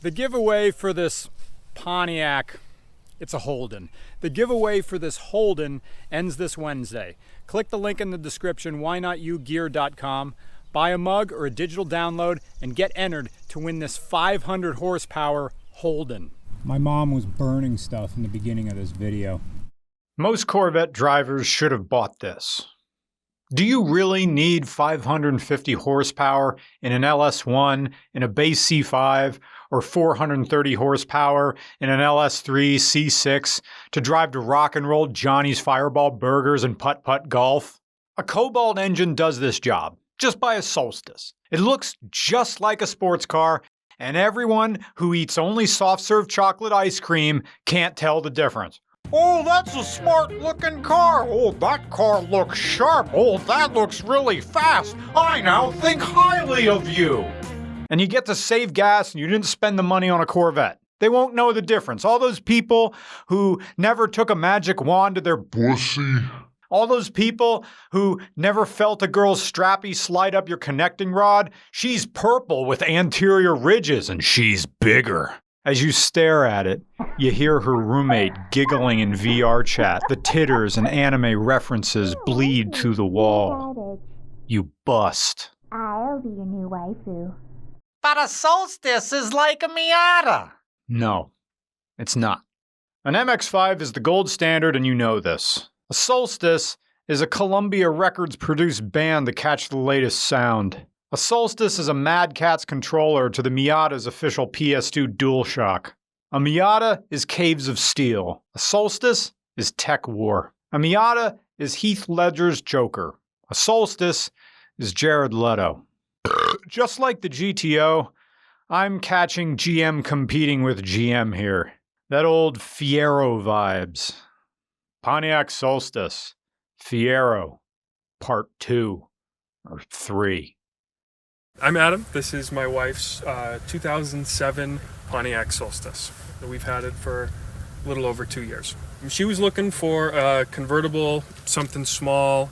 The giveaway for this Pontiac, it's a Holden. The giveaway for this Holden ends this Wednesday. Click the link in the description, whynotYouGear.com. Buy a mug or a digital download and get entered to win this 500 horsepower Holden. My mom was burning stuff in the beginning of this video. Most Corvette drivers should have bought this. Do you really need 550 horsepower in an LS1, in a base C5, or 430 horsepower in an LS3 C6 to drive to rock and roll Johnny's Fireball Burgers and putt-putt golf? A Cobalt engine does this job. Just buy a Solstice. It looks just like a sports car, and everyone who eats only soft-serve chocolate ice cream can't tell the difference. Oh, that's a smart-looking car. Oh, that car looks sharp. Oh, that looks really fast. I now think highly of you. And you get to save gas and you didn't spend the money on a Corvette. They won't know the difference. All those people who never took a magic wand to their pussy. All those people who never felt a girl's strappy slide up your connecting rod. She's purple with anterior ridges and she's bigger. As you stare at it, you hear her roommate giggling in VR chat. The titters and anime references bleed through the wall. You bust. I'll be your new waifu. But a Solstice is like a Miata. No, it's not. An MX-5 is the gold standard and you know this. A Solstice is a Columbia Records-produced band to catch the latest sound. A Solstice is a Mad Catz controller to the Miata's official PS2 DualShock. A Miata is Caves of Steel. A Solstice is Tech War. A Miata is Heath Ledger's Joker. A Solstice is Jared Leto. Just like the GTO, I'm catching GM competing with GM here. That old Fiero vibes. Pontiac Solstice. Fiero. Part 2. Or 3. I'm Adam. This is my wife's 2007 Pontiac Solstice. We've had it for a little over 2 years. She was looking for a convertible, something small,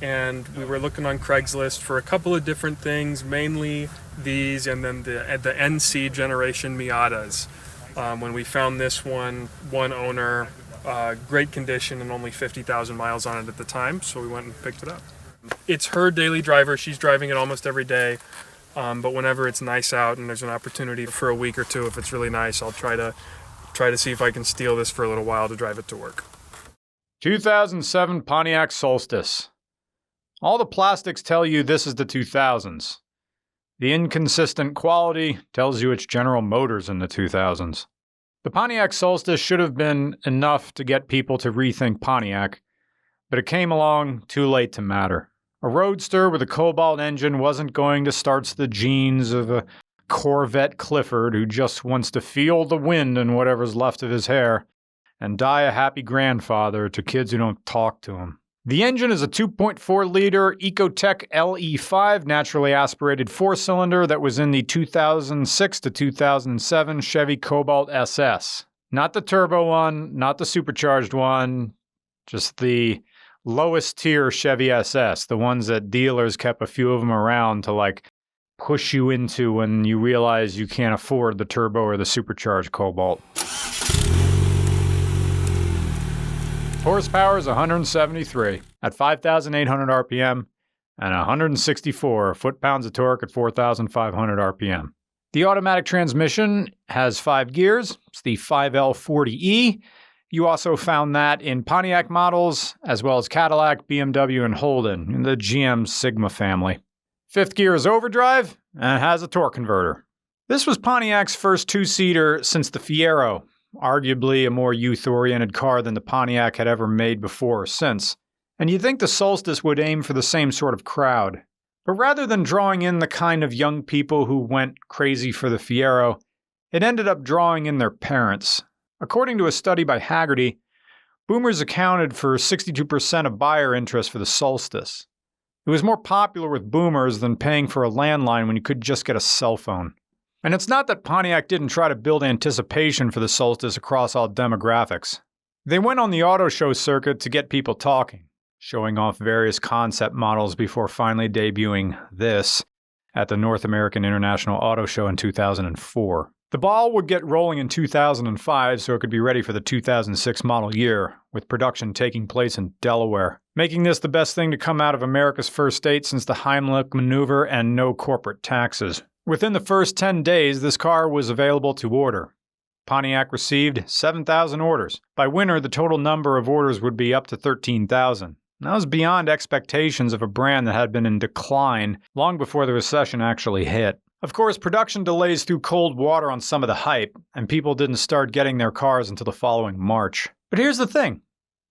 and we were looking on Craigslist for a couple of different things, mainly these and then the NC generation Miatas. When we found this one owner, great condition and only 50,000 miles on it at the time, so we went and picked it up. It's her daily driver. She's driving it almost every day, but whenever it's nice out and there's an opportunity for a week or two, if it's really nice, I'll try to see if I can steal this for a little while to drive it to work. 2007 Pontiac Solstice. All the plastics tell you this is the 2000s. The inconsistent quality tells you it's General Motors in the 2000s. The Pontiac Solstice should have been enough to get people to rethink Pontiac, but it came along too late to matter. A roadster with a Cobalt engine wasn't going to starch the genes of a Corvette Clifford who just wants to feel the wind in whatever's left of his hair and die a happy grandfather to kids who don't talk to him. The engine is a 2.4-liter Ecotec LE5 naturally aspirated four-cylinder that was in the 2006 to 2007 Chevy Cobalt SS. Not the turbo one, not the supercharged one, just the lowest tier Chevy SS, the ones that dealers kept a few of them around to push you into when you realize you can't afford the turbo or the supercharged Cobalt. Horsepower is 173 at 5,800 RPM and 164 foot-pounds of torque at 4,500 RPM. The automatic transmission has 5 gears. It's the 5L40E. You also found that in Pontiac models, as well as Cadillac, BMW, and Holden in the GM Sigma family. 5th gear is overdrive and has a torque converter. This was Pontiac's first two-seater since the Fiero, arguably a more youth-oriented car than the Pontiac had ever made before or since. And you'd think the Solstice would aim for the same sort of crowd. But rather than drawing in the kind of young people who went crazy for the Fiero, it ended up drawing in their parents. According to a study by Haggerty, boomers accounted for 62% of buyer interest for the Solstice. It was more popular with boomers than paying for a landline when you could just get a cell phone. And it's not that Pontiac didn't try to build anticipation for the Solstice across all demographics. They went on the auto show circuit to get people talking, showing off various concept models before finally debuting this at the North American International Auto Show in 2004. The ball would get rolling in 2005 so it could be ready for the 2006 model year, with production taking place in Delaware, making this the best thing to come out of America's first state since the Heimlich maneuver and no corporate taxes. Within the first 10 days, this car was available to order. Pontiac received 7,000 orders. By winter, the total number of orders would be up to 13,000. That was beyond expectations of a brand that had been in decline long before the recession actually hit. Of course, production delays threw cold water on some of the hype, and people didn't start getting their cars until the following March. But here's the thing.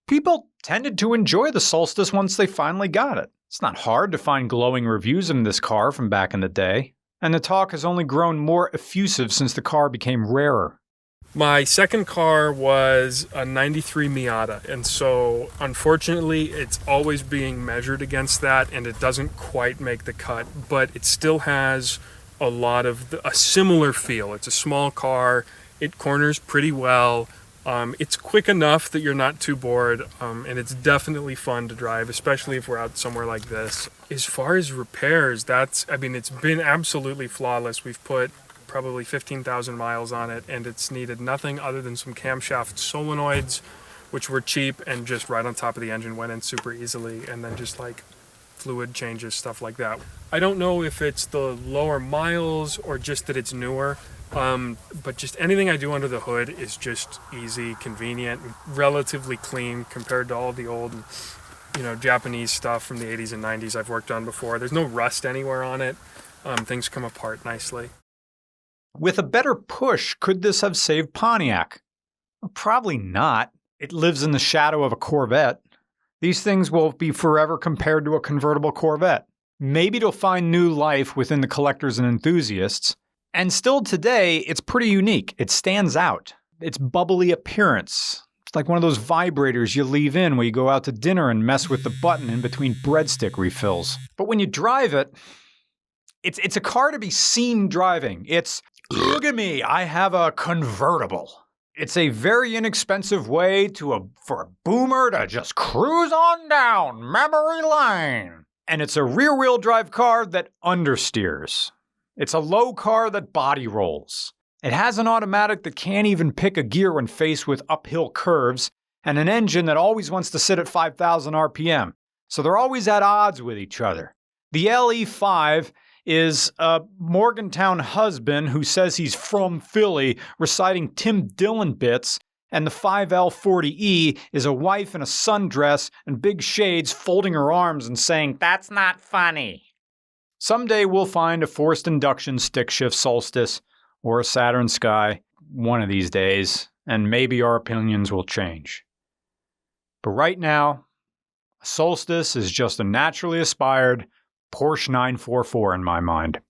People tended to enjoy the Solstice once they finally got it. It's not hard to find glowing reviews of this car from back in the day, and the talk has only grown more effusive since the car became rarer. My second car was a 93 Miata, and so unfortunately it's always being measured against that, and it doesn't quite make the cut, but it still has a lot of a similar feel. It's a small car, it corners pretty well, it's quick enough that you're not too bored, and it's definitely fun to drive, especially if we're out somewhere like this. As far as repairs, it's been absolutely flawless. We've put probably 15,000 miles on it, and it's needed nothing other than some camshaft solenoids, which were cheap and just right on top of the engine, went in super easily, and then just like fluid changes, stuff like that. I don't know if it's the lower miles or just that it's newer, but just anything I do under the hood is just easy, convenient, relatively clean compared to all the old, Japanese stuff from the 80s and 90s I've worked on before. There's no rust anywhere on it. Things come apart nicely. With a better push, could this have saved Pontiac? Well, probably not. It lives in the shadow of a Corvette. These things will be forever compared to a convertible Corvette. Maybe it'll find new life within the collectors and enthusiasts. And still today, it's pretty unique. It stands out. Its bubbly appearance. It's like one of those vibrators you leave in when you go out to dinner and mess with the button in between breadstick refills. But when you drive it, it's a car to be seen driving. It's, look at me, I have a convertible. It's a very inexpensive way for a boomer to just cruise on down memory lane. And it's a rear-wheel drive car that understeers. It's a low car that body rolls. It has an automatic that can't even pick a gear when faced with uphill curves, and an engine that always wants to sit at 5,000 RPM. So they're always at odds with each other. The LE5 is a Morgantown husband who says he's from Philly, reciting Tim Dillon bits, and the 5L40E is a wife in a sundress and big shades folding her arms and saying, "That's not funny." Someday we'll find a forced induction stick-shift Solstice or a Saturn Sky one of these days, and maybe our opinions will change. But right now, a Solstice is just a naturally aspired Porsche 944 in my mind.